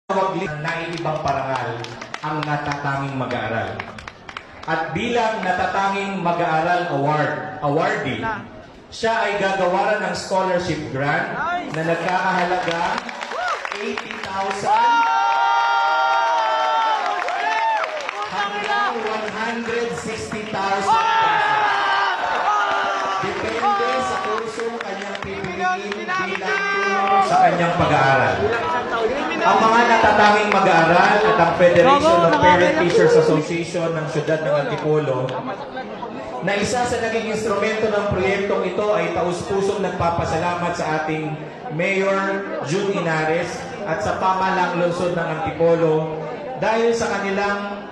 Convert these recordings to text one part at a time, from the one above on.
Waglit na ibang parangal ang natatanging mag-aaral. At bilang natatanging mag-aaral awardee, siya ay gagawaran ng scholarship grant na nagkakahalaga 80,000 hanggang 160,000 pesos. Depende sa kursong kanyang pipiliin bilang tulong sa kanyang pag-aaral. Ang mga natatanging mag-aaral at ang Federation of Parent Teachers Association ng Siyudad ng Antipolo na isa sa naging instrumento ng proyektong ito ay taus-pusong nagpapasalamat sa ating Mayor June Inares at sa pamahalang lungsod ng Antipolo dahil sa kanilang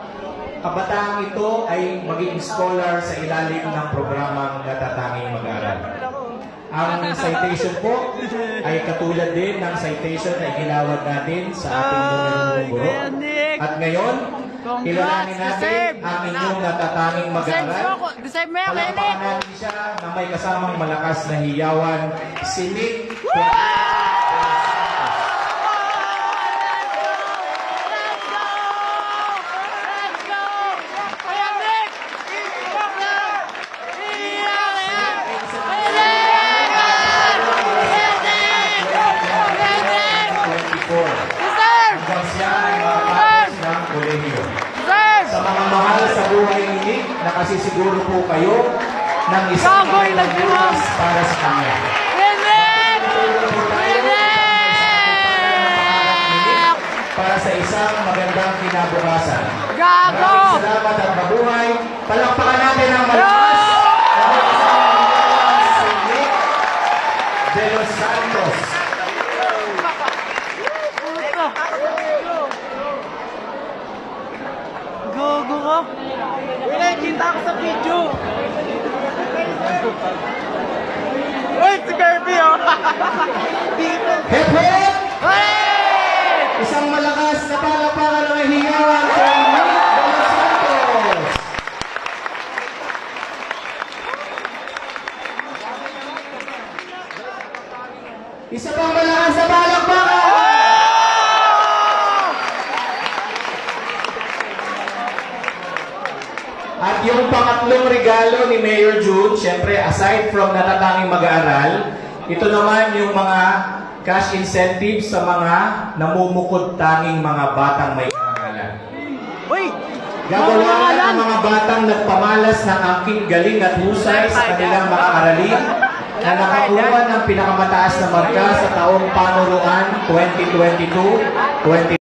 kabataang ito ay maging scholar sa ilalim ng programang natatanging mag-aaral. Ang citation po ay katulad din ng citation na iginawad natin sa ating numerong guro. At ngayon, kilalanin natin ang inyong natatanging mag-aaral. Palakpakan natin siya na may kasamang malakas na hiyawan, si Nick. Sa mga mahal sa buhay ni Nick, nakasisiguro po kayo ng isang magandang para sa kanya. Para sa isang magandang kinabukasan. Maraming salamat at mabuhay. Palakpakan natin ang malakas. Si Nick de los Santos. Gogo ko. Wala, kita ako sa video. Uy, si Kirby, oh. Hip hip! Isang malakas na palakpakan ng hiyawan kay Nick de los Santos. Isa pang malakas na palakpakan! At yung pangatlong regalo ni Mayor June, syempre aside from natatanging mag-aaral, ito naman yung mga cash incentives sa mga namumukod tanging mga batang may karangalan. Gagawaran ang mga batang nagpamalas ng angking galing at husay sa kanilang mga aralin na nakakuha ng pinakamataas na marka sa taong panuruan 2022-2023.